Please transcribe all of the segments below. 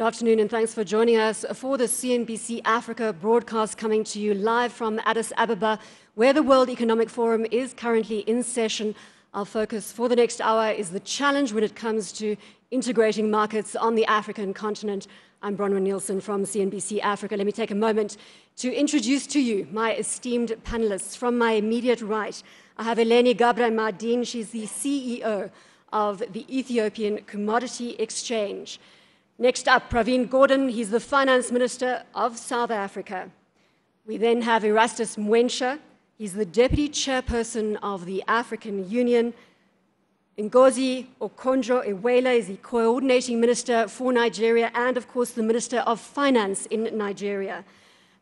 afternoon and thanks for joining us for the CNBC Africa broadcast coming to you live from Addis Ababa, where the World Economic Forum is currently in session. Our focus for the next hour is the challenge when it comes to integrating markets on the African continent. I'm Bronwyn Nielsen from CNBC Africa. Let me take a moment to introduce to you my esteemed panelists. From my immediate right, I have Eleni Gabra-Mardin. She's the CEO of the Ethiopian Commodity Exchange. Next up, Praveen Gordhan. He's the Finance Minister of South Africa. We then have Erastus Mwencha. He's the Deputy Chairperson of the African Union. Ngozi Okonjo-Iweala is the Coordinating Minister for Nigeria and, of course, the Minister of Finance in Nigeria.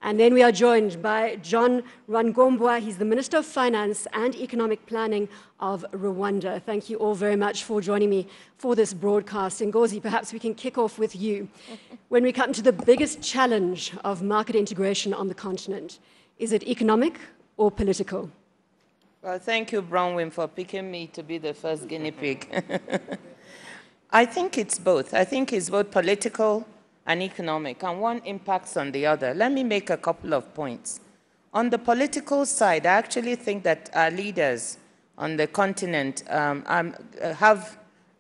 And then we are joined by John Rangombwa. He's the Minister of Finance and Economic Planning of Rwanda. Thank you all very much for joining me for this broadcast. Ngozi, perhaps we can kick off with you. When we come to the biggest challenge of market integration on the continent, is it economic or political? Well, thank you, Bronwyn, for picking me to be the first guinea pig. I think it's both. I think it's both political and economic, and one impacts on the other. Let me make a couple of points. On the political side, I actually think that our leaders on the continent are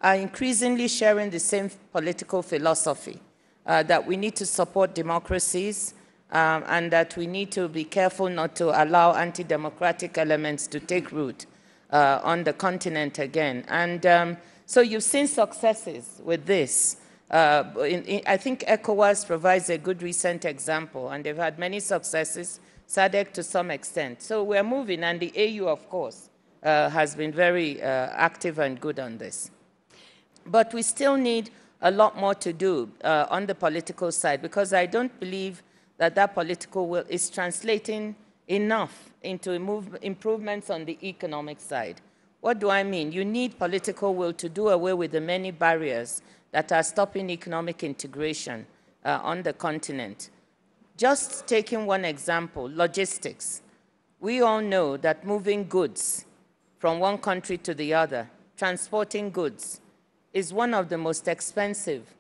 increasingly sharing the same political philosophy, that we need to support democracies, and that we need to be careful not to allow anti-democratic elements to take root on the continent again. And so you've seen successes with this. I think ECOWAS provides a good recent example, and they've had many successes, SADC to some extent. So we're moving, and the AU, of course, has been very active and good on this. But we still need a lot more to do on the political side, because I don't believe that that political will is translating enough into improvements on the economic side. What do I mean? You need political will to do away with the many barriers that are stopping economic integration on the continent. Just taking one example, logistics. We all know that moving goods from one country to the other, transporting goods, is one of the most expensive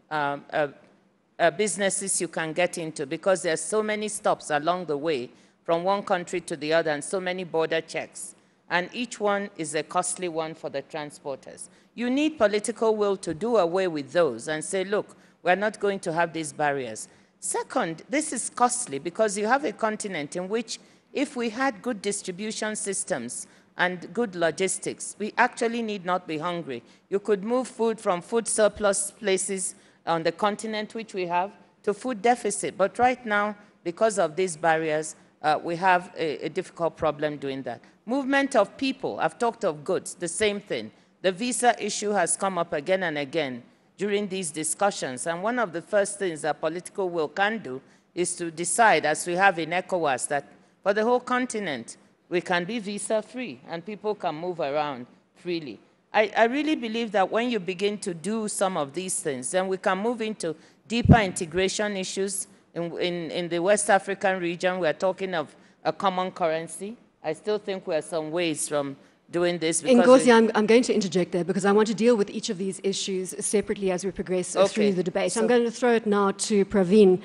businesses you can get into, because there are so many stops along the way from one country to the other and so many border checks. And each one is a costly one for the transporters. You need political will to do away with those and say, look, we're not going to have these barriers. Second, this is costly because you have a continent in which if we had good distribution systems and good logistics, we actually need not be hungry. You could move food from food surplus places on the continent, which we have, to food deficit. But right now, because of these barriers, we have a difficult problem doing that. Movement of people, I've talked of goods, the same thing. The visa issue has come up again and again during these discussions. And one of the first things that political will can do is to decide, as we have in ECOWAS, that for the whole continent, we can be visa-free and people can move around freely. I really believe that when you begin to do some of these things, then we can move into deeper integration issues. In the West African region, we're talking of a common currency. I still think we're some ways from doing this. Ngozi, I'm going to interject there because I want to deal with each of these issues separately as we progress through the debate. So I'm going to throw it now to Praveen.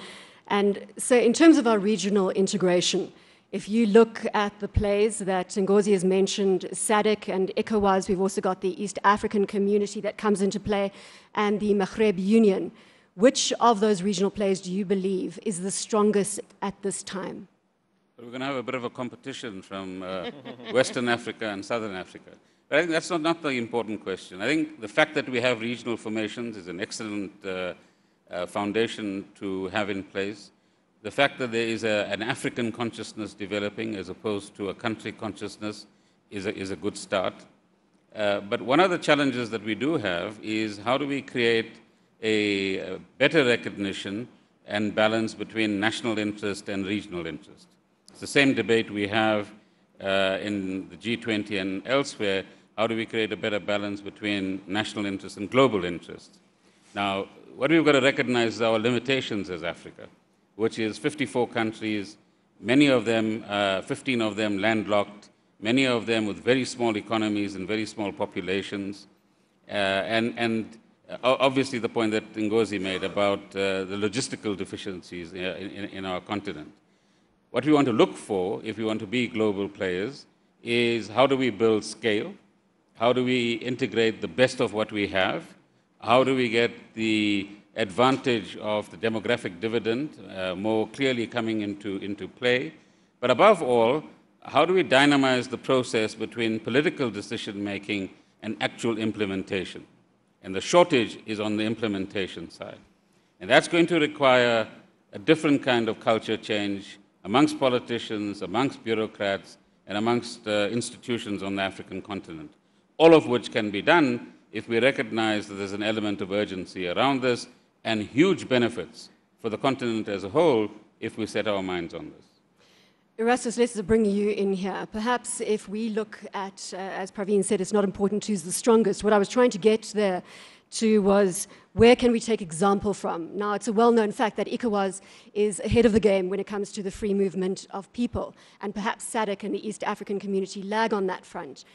And so in terms of our regional integration, if you look at the plays that Ngozi has mentioned, SADC and ECOWAS, we've also got the East African Community that comes into play, and the Maghreb Union. Which of those regional plays do you believe is the strongest at this time? We're going to have a bit of a competition from Western Africa and Southern Africa. But I think that's not the important question. I think the fact that we have regional formations is an excellent foundation to have in place. The fact that there is an African consciousness developing as opposed to a country consciousness is a good start. But one of the challenges that we do have is how do we create a better recognition and balance between national interest and regional interest. It's the same debate we have in the G20 and elsewhere. How do we create a better balance between national interest and global interest? Now, what we've got to recognize is our limitations as Africa, which is 54 countries, many of them, 15 of them landlocked, many of them with very small economies and very small populations. And Obviously, the point that Ngozi made about the logistical deficiencies in our continent. What we want to look for, if we want to be global players, is how do we build scale? How do we integrate the best of what we have? How do we get the advantage of the demographic dividend more clearly coming into play? But above all, how do we dynamize the process between political decision-making and actual implementation? And the shortage is on the implementation side. And that's going to require a different kind of culture change amongst politicians, amongst bureaucrats, and amongst institutions on the African continent, all of which can be done if we recognize that there's an element of urgency around this and huge benefits for the continent as a whole if we set our minds on this. Erastus, let's bring you in here. Perhaps if we look at, as Praveen said, it's not important who's the strongest. What I was trying to get there to was where can we take example from? Now, it's a well-known fact that ECOWAS is ahead of the game when it comes to the free movement of people, and perhaps SADC and the East African community lag on that front.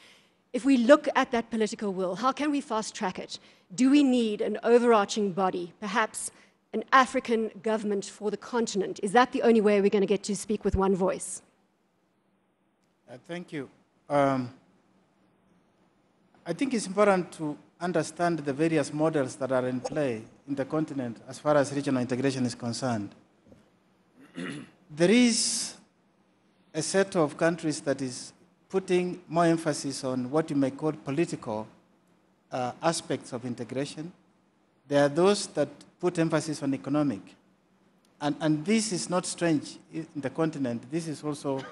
If we look at that political will, how can we fast-track it? Do we need an overarching body, perhaps an African government for the continent? Is that the only way we're going to get to speak with one voice? Thank you. I think it's important to understand the various models that are in play in the continent as far as regional integration is concerned. There is a set of countries that is putting more emphasis on what you may call political aspects of integration. There are those that put emphasis on economic. And this is not strange in the continent. This is also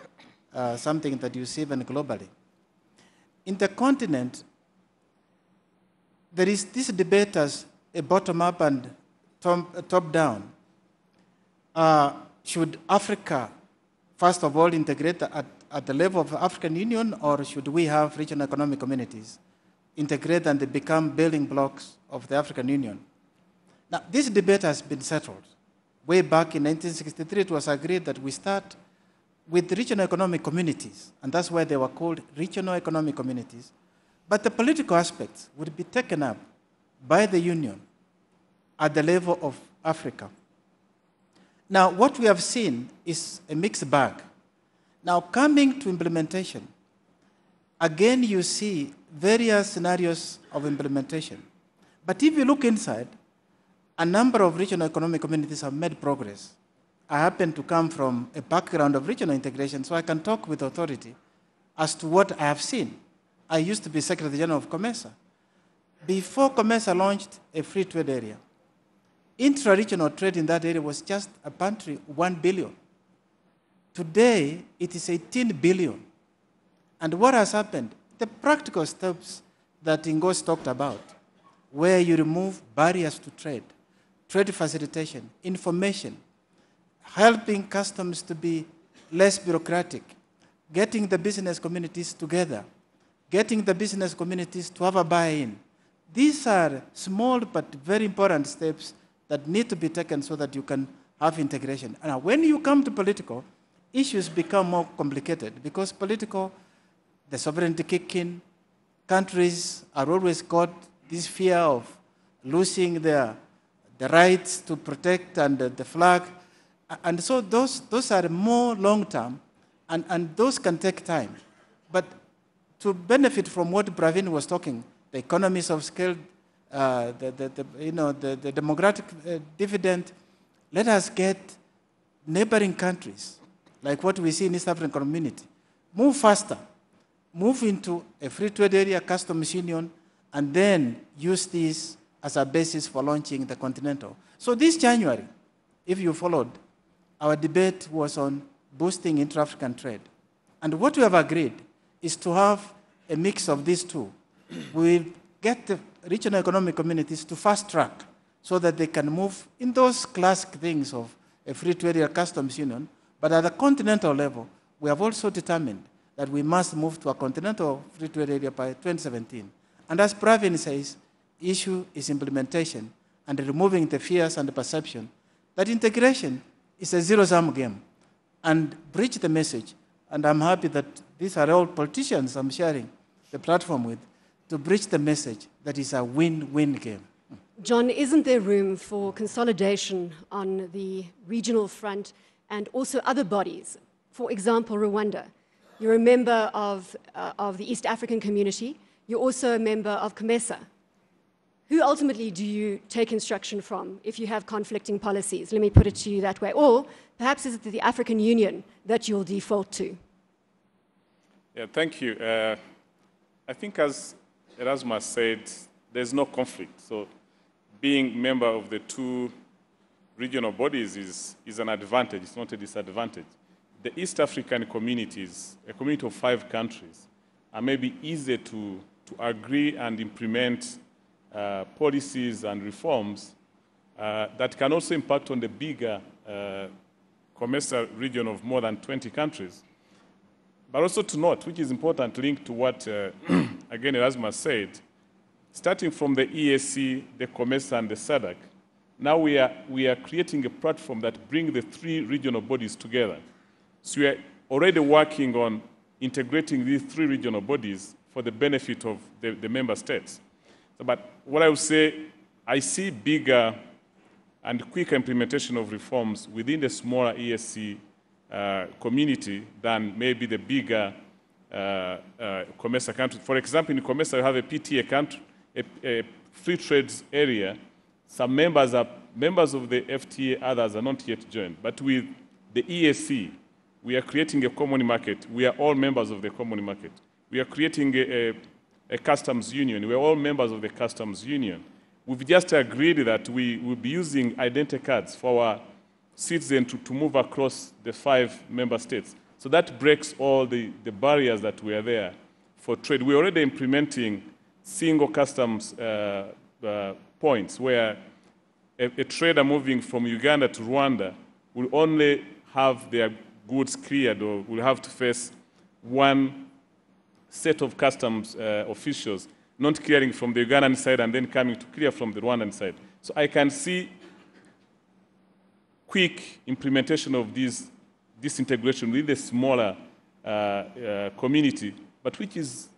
something that you see even globally. In the continent, there is this debate as a bottom-up and top-down. Should Africa, first of all, integrate at the level of the African Union, or should we have regional economic communities integrate and they become building blocks of the African Union? Now, this debate has been settled. Way back in 1963, it was agreed that we start with regional economic communities, and that's why they were called regional economic communities. But the political aspects would be taken up by the Union at the level of Africa. Now, what we have seen is a mixed bag. Now, coming to implementation, again, you see various scenarios of implementation. But if you look inside, a number of regional economic communities have made progress. I happen to come from a background of regional integration, so I can talk with authority as to what I have seen. I used to be Secretary General of COMESA. Before COMESA launched a free trade area, intra-regional trade in that area was just a paltry 1 billion. Today, it is 18 billion. And what has happened? The practical steps that Ngozi talked about, where you remove barriers to trade facilitation, information, helping customs to be less bureaucratic, getting the business communities together, getting the business communities to have a buy-in. These are small but very important steps that need to be taken so that you can have integration. And when you come to political, issues become more complicated because political, the sovereignty kick in, countries are always got this fear of losing the rights to protect and the flag. And so those are more long-term, and those can take time. But to benefit from what Bronwyn was talking, the economies of scale, the demographic dividend, let us get neighboring countries, like what we see in East African community, move faster, move into a free trade area, customs union, and then use this as a basis for launching the continental. So this January, if you followed, our debate was on boosting intra-African trade. And what we have agreed is to have a mix of these two. We'll get the regional economic communities to fast track so that they can move in those classic things of a free trade area, customs union. But at the continental level, we have also determined that we must move to a continental free trade area by 2017. And as Bronwyn says, issue is implementation and removing the fears and the perception that integration is a zero-sum game, and bridge the message. And I'm happy that these are all politicians I'm sharing the platform with, to bridge the message that is a win-win game. John, isn't there room for consolidation on the regional front and also other bodies? For example, Rwanda. You're a member of the East African community. You're also a member of COMESA. Who ultimately do you take instruction from if you have conflicting policies? Let me put it to you that way. Or perhaps is it the African Union that you'll default to? Yeah, thank you. I think as Erasmus said, there's no conflict. So being member of the two regional bodies is an advantage, it's not a disadvantage. The East African communities, a community of 5 countries, are maybe easier to agree and implement policies and reforms that can also impact on the bigger COMESA region of more than 20 countries. But also to note, which is important, linked to what, again, Erasmus said, starting from the EAC, the COMESA, and the SADC, now we are creating a platform that brings the 3 regional bodies together. So we are already working on integrating these 3 regional bodies for the benefit of the member states. So, but what I would say, I see bigger and quicker implementation of reforms within the smaller EAC community than maybe the bigger COMESA countries. For example, in COMESA, you have a PTA country, a free trade area. Some members are members of the FTA, others are not yet joined. But with the EAC, we are creating a common market. We are all members of the common market. We are creating a customs union. We are all members of the customs union. We've just agreed that we will be using identity cards for our citizens to move across the 5 member states. So that breaks all the barriers that were there for trade. We're already implementing single customs points where a trader moving from Uganda to Rwanda will only have their goods cleared or will have to face one set of customs officials, not clearing from the Ugandan side and then coming to clear from the Rwandan side. So I can see quick implementation of this integration with the smaller community, but which is,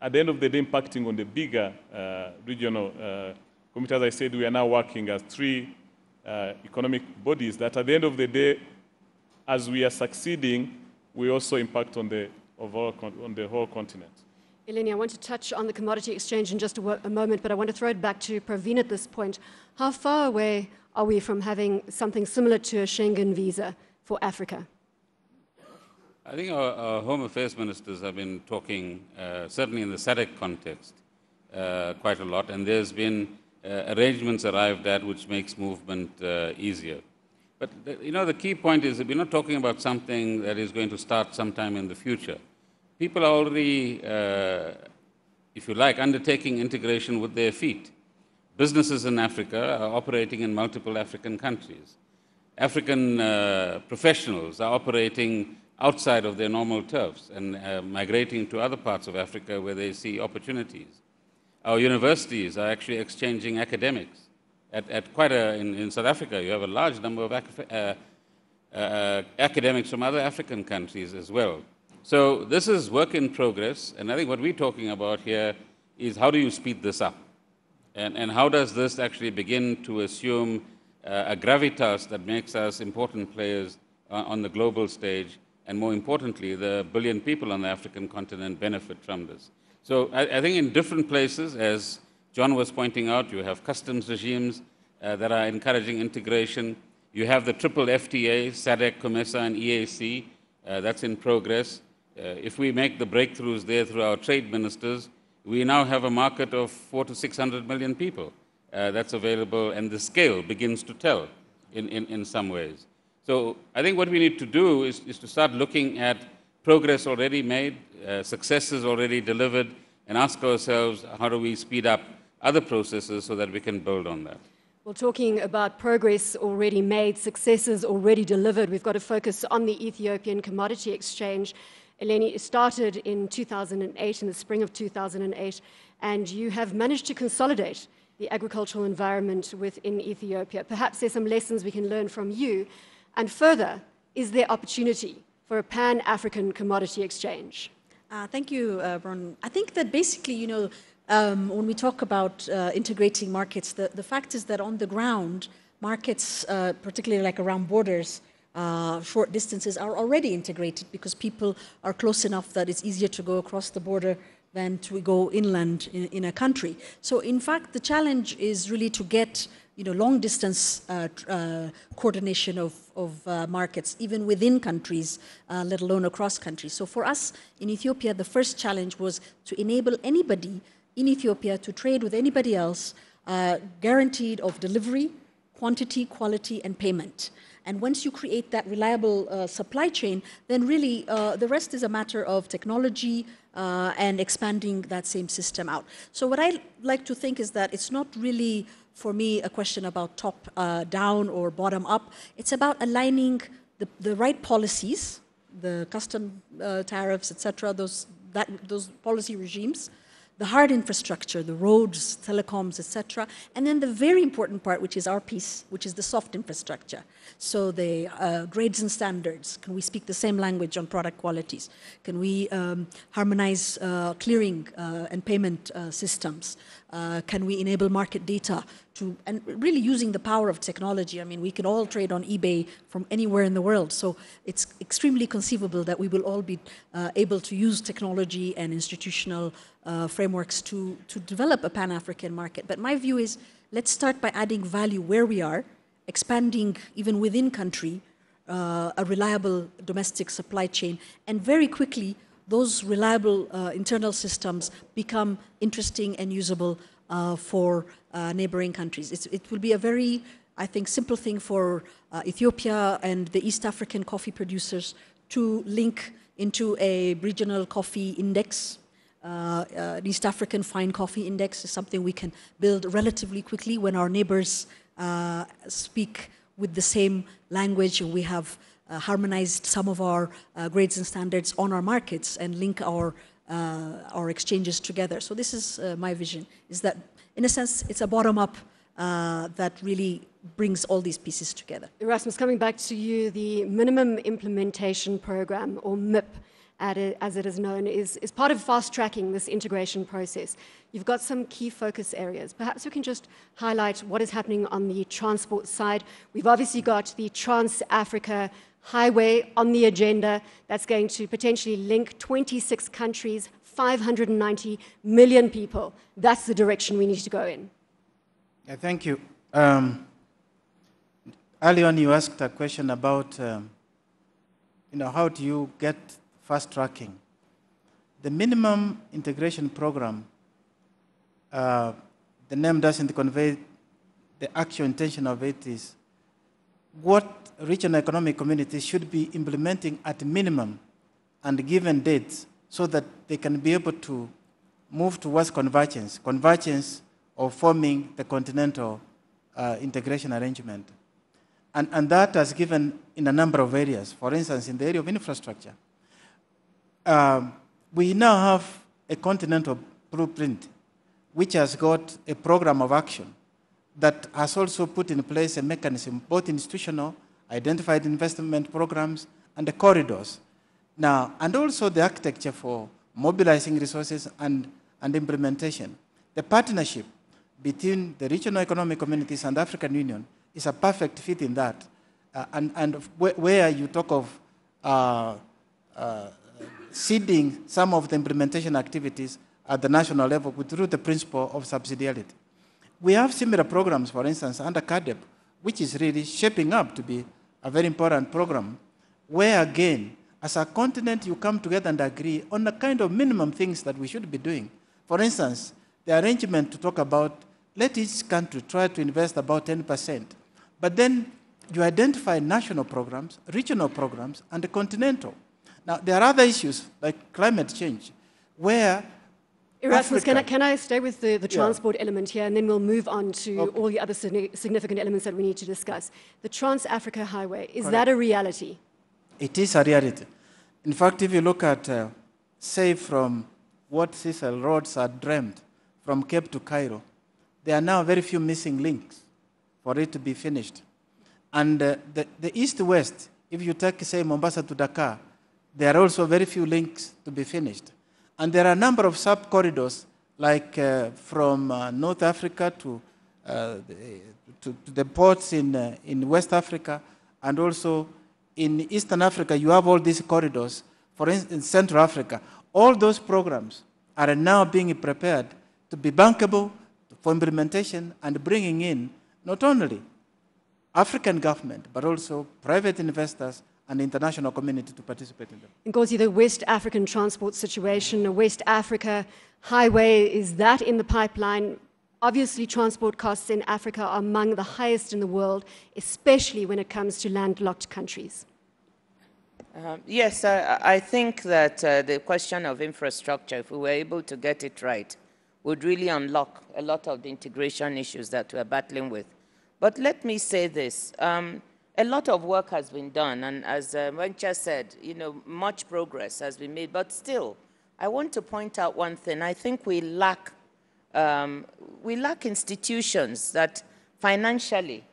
at the end of the day, impacting on the bigger regional community. As I said, we are now working as 3 economic bodies that, at the end of the day, as we are succeeding, we also impact on the whole continent. Eleni, I want to touch on the commodity exchange in just a moment, but I want to throw it back to Praveen at this point. How far away are we from having something similar to a Schengen visa for Africa? I think our Home Affairs ministers have been talking, certainly in the SADC context, quite a lot, and there's been arrangements arrived at which makes movement easier. But the key point is that we're not talking about something that is going to start sometime in the future. People are already, if you like, undertaking integration with their feet. Businesses in Africa are operating in multiple African countries. African professionals are operating outside of their normal turfs and migrating to other parts of Africa where they see opportunities. Our universities are actually exchanging academics. In South Africa, you have a large number of academics from other African countries as well. So this is work in progress, and I think what we're talking about here is how do you speed this up? And how does this actually begin to assume a gravitas that makes us important players on the global stage, and more importantly, the billion people on the African continent benefit from this. So I think in different places, as John was pointing out, you have customs regimes that are encouraging integration. You have the triple FTA, SADC, COMESA, and EAC. That's in progress. If we make the breakthroughs there through our trade ministers, we now have a market of 400 to 600 million people that's available, and the scale begins to tell in some ways. So I think what we need to do is to start looking at progress already made, successes already delivered, and ask ourselves, how do we speed up other processes so that we can build on that? Well, talking about progress already made, successes already delivered, we've got to focus on the Ethiopian Commodity Exchange. Eleni, it started in 2008, in the spring of 2008, and you have managed to consolidate the agricultural environment within Ethiopia. Perhaps there's some lessons we can learn from you. And further, is there opportunity for a pan-African commodity exchange? Thank you, Bron. I think that basically, when we talk about integrating markets, the fact is that on the ground, markets, particularly like around borders, short distances, are already integrated because people are close enough that it's easier to go across the border than to go inland in a country. So in fact, the challenge is really to get long distance coordination of markets, even within countries, let alone across countries. So for us in Ethiopia, the first challenge was to enable anybody in Ethiopia to trade with anybody else, guaranteed of delivery, quantity, quality, and payment. And once you create that reliable supply chain, then really the rest is a matter of technology and expanding that same system out. So what I like to think is that it's not really, for me, a question about top down or bottom up. It's about aligning the right policies, the custom tariffs, etc., those policy regimes, the hard infrastructure, the roads, telecoms, etc., and then the very important part, which is our piece, which is the soft infrastructure. So the grades and standards. Can we speak the same language on product qualities? Can we harmonize clearing and payment systems? Can we enable market data and really using the power of technology? I mean, we can all trade on eBay from anywhere in the world. So it's extremely conceivable that we will all be able to use technology and institutional frameworks to develop a Pan-African market. But my view is, let's start by adding value where we are, expanding even within country, a reliable domestic supply chain, and very quickly those reliable internal systems become interesting and usable for neighboring countries. It will be a very, I think, simple thing for Ethiopia and the East African coffee producers to link into a regional coffee index. An East African fine coffee index is something we can build relatively quickly when our neighbors speak with the same language, and we have harmonized some of our grades and standards on our markets and link our exchanges together. So this is my vision, is that in a sense it's a bottom-up that really brings all these pieces together. Erasmus, coming back to you, the Minimum Implementation Program, or MIP, as it is known, is part of fast-tracking this integration process. You've got some key focus areas. Perhaps we can just highlight what is happening on the transport side. We've obviously got the Trans-Africa Highway on the agenda that's going to potentially link 26 countries, 590 million people. That's the direction we need to go in. Yeah, thank you. Earlier on, you asked a question about, how do you get fast tracking? The minimum integration program, the name doesn't convey the actual intention of it, is what regional economic communities should be implementing at minimum and given dates so that they can be able to move towards convergence of forming the continental integration arrangement. And that has given in a number of areas. For instance, in the area of infrastructure, we now have a continental blueprint which has got a program of action that has also put in place a mechanism, both institutional, identified investment programs, and the corridors. Now, and also the architecture for mobilizing resources and implementation. The partnership between the regional economic communities and the African Union is a perfect fit in that. And where you talk of seeding some of the implementation activities at the national level through the principle of subsidiarity. We have similar programs, for instance, under CADEP, which is really shaping up to be a very important program, where again, as a continent, you come together and agree on the kind of minimum things that we should be doing. For instance, the arrangement to talk about, let each country try to invest about 10%, but then you identify national programs, regional programs, and the continental. Now, there are other issues like climate change, where Erasmus, can I stay with the transport element here, and then we'll move on to all the other significant elements that we need to discuss. The Trans-Africa Highway, is that a reality? It is a reality. In fact, if you look at, say, from what Cecil Rhodes had dreamed, from Cape to Cairo, there are now very few missing links for it to be finished. And the east-west, if you take, say, Mombasa to Dakar, there are also very few links to be finished. And there are a number of sub-corridors, like from North Africa to the ports in West Africa, and also in Eastern Africa, you have all these corridors. For instance, in Central Africa, all those programs are now being prepared to be bankable for implementation and bringing in not only African government, but also private investors and the international community to participate in them. Ngozi, the West African transport situation, the West Africa highway, is that in the pipeline? Obviously, transport costs in Africa are among the highest in the world, especially when it comes to landlocked countries. Yes, I think that the question of infrastructure, if we were able to get it right, would really unlock a lot of the integration issues that we're battling with. But let me say this. A lot of work has been done, and as Wencha said, much progress has been made. But still, I want to point out one thing. I think we lack institutions that financially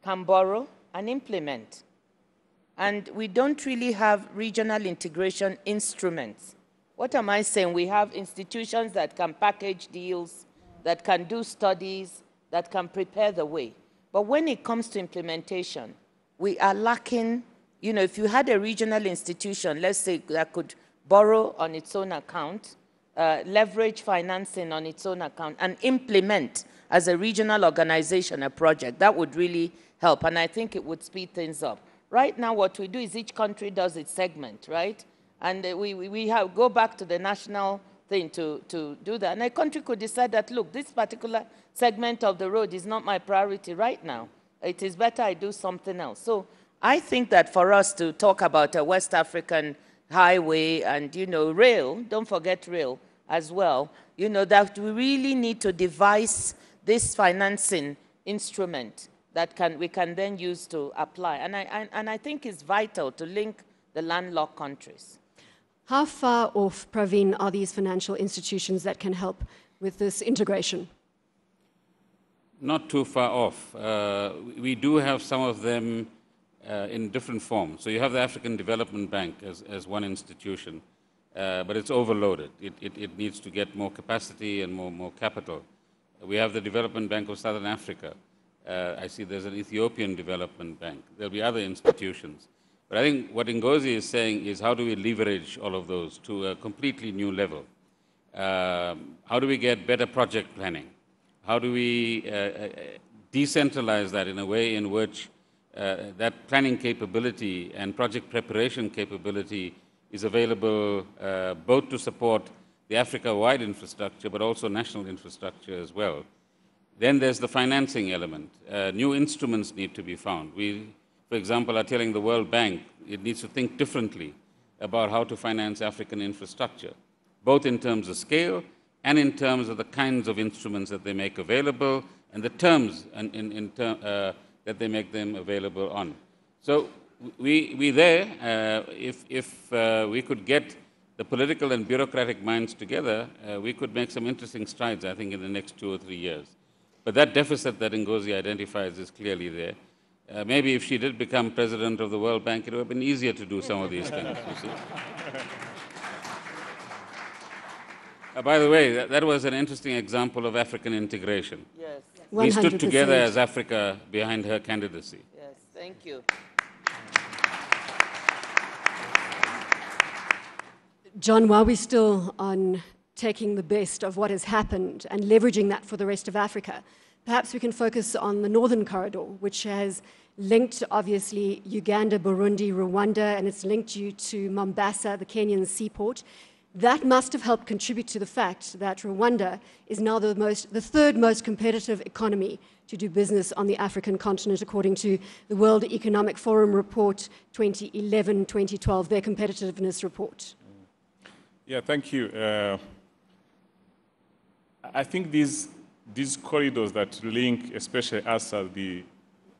can borrow and implement. And we don't really have regional integration instruments. What am I saying? We have institutions that can package deals, that can do studies, that can prepare the way. But when it comes to implementation, we are lacking, if you had a regional institution, let's say, that could borrow on its own account, leverage financing on its own account, and implement as a regional organization a project, that would really help. And I think it would speed things up. Right now, what we do is each country does its segment, right? And we go back to the national thing to do that. And a country could decide that, look, this particular segment of the road is not my priority right now. It is better I do something else. So I think that for us to talk about a West African highway and, rail, don't forget rail as well, that we really need to devise this financing instrument that we can then use to apply. And I think it's vital to link the landlocked countries. How far off, Praveen, are these financial institutions that can help with this integration? Not too far off. We do have some of them in different forms. So you have the African Development Bank as one institution, but it's overloaded. It needs to get more capacity and more capital. We have the Development Bank of Southern Africa. I see there's an Ethiopian Development Bank. There'll be other institutions. But I think what Ngozi is saying is how do we leverage all of those to a completely new level? How do we get better project planning? How do we decentralize that in a way in which that planning capability and project preparation capability is available both to support the Africa-wide infrastructure, but also national infrastructure as well. Then there's the financing element. New instruments need to be found. We, for example, are telling the World Bank it needs to think differently about how to finance African infrastructure, both in terms of scale and in terms of the kinds of instruments that they make available and the terms that they make them available on. So we there, if we could get the political and bureaucratic minds together, we could make some interesting strides, I think, in the next 2 or 3 years. But that deficit that Ngozi identifies is clearly there. Maybe if she did become president of the World Bank, it would have been easier to do some of these things, you see. By the way, that was an interesting example of African integration. Yes. 100%. We stood together as Africa behind her candidacy. Yes, thank you. John, while we're still on taking the best of what has happened and leveraging that for the rest of Africa, perhaps we can focus on the Northern Corridor, which has linked, obviously, Uganda, Burundi, Rwanda, and it's linked you to Mombasa, the Kenyan seaport. That must have helped contribute to the fact that Rwanda is now the third most competitive economy to do business on the African continent, according to the World Economic Forum report 2011-2012, their competitiveness report. Yeah, thank you. I think these corridors that link, especially us as the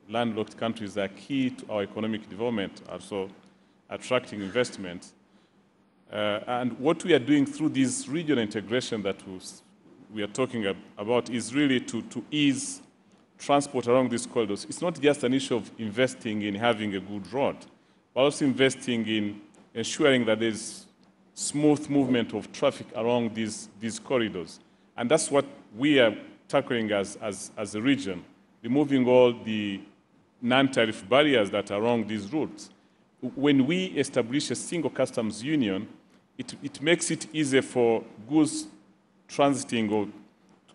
landlocked countries, are key to our economic development, also attracting investment. And what we are doing through this regional integration that we are talking about is really to ease transport along these corridors. It's not just an issue of investing in having a good road, but also investing in ensuring that there's smooth movement of traffic along these corridors. And that's what we are tackling as a region, removing all the non-tariff barriers that are along these routes. When we establish a single customs union, it makes it easier for goods transiting or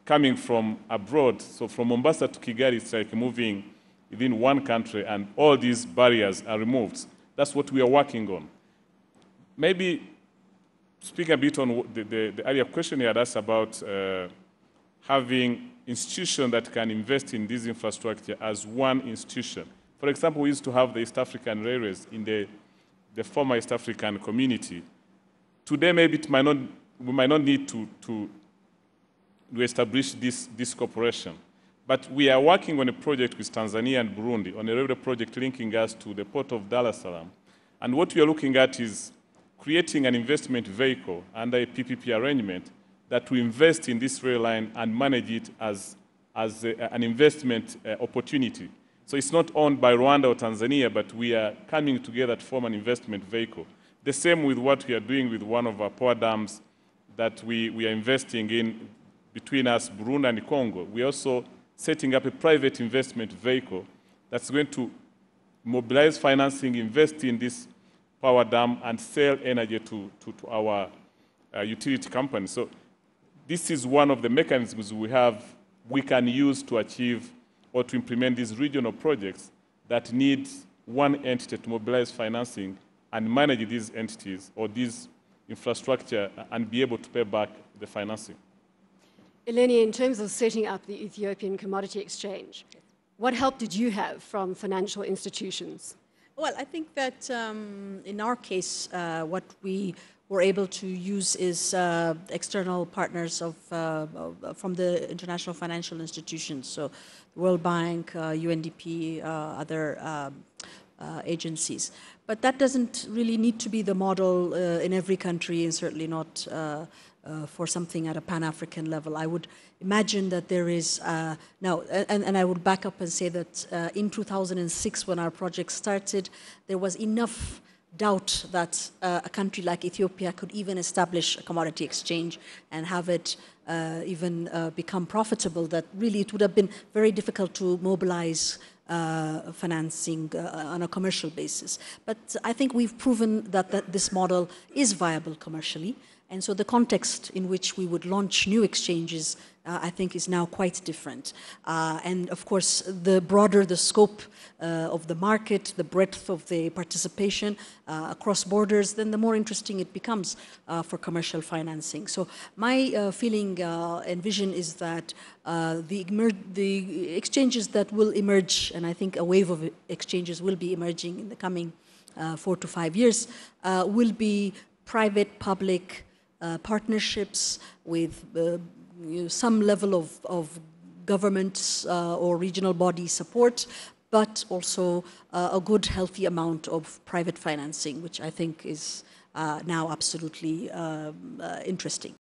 coming from abroad. So from Mombasa to Kigali, it's like moving within one country, and all these barriers are removed. That's what we are working on. Maybe speak a bit on the earlier question you had asked about having institutions that can invest in this infrastructure as one institution. For example, we used to have the East African Railways in the former East African community. Today, maybe we might not need to establish this corporation. But we are working on a project with Tanzania and Burundi, on a railway project linking us to the port of Dar es Salaam. And what we are looking at is creating an investment vehicle under a PPP arrangement that will invest in this rail line and manage it as an investment opportunity. So it's not owned by Rwanda or Tanzania, but we are coming together to form an investment vehicle. The same with what we are doing with one of our power dams that we are investing in between us, Burundi and Congo. We are also setting up a private investment vehicle that's going to mobilize financing, invest in this power dam, and sell energy to our utility companies. So this is one of the mechanisms we can use to achieve or to implement these regional projects that need one entity to mobilize financing and manage these entities or these infrastructure and be able to pay back the financing. Eleni, in terms of setting up the Ethiopian Commodity Exchange, what help did you have from financial institutions? Well, I think that in our case, what we were able to use is external partners from the international financial institutions, so the World Bank, UNDP, other agencies. But that doesn't really need to be the model in every country, and certainly not for something at a Pan-African level. I would imagine that there is now, and I would back up and say that in 2006, when our project started, there was enough doubt that a country like Ethiopia could even establish a commodity exchange and have it even become profitable, that really it would have been very difficult to mobilize financing on a commercial basis. But I think we've proven that this model is viable commercially. And so the context in which we would launch new exchanges, I think, is now quite different. And of course, the broader the scope of the market, the breadth of the participation across borders, then the more interesting it becomes for commercial financing. So my feeling and vision is that the exchanges that will emerge, and I think a wave of exchanges will be emerging in the coming 4 to 5 years, will be private-public partnerships with some level of government or regional body support, but also a good, healthy amount of private financing, which I think is now absolutely interesting.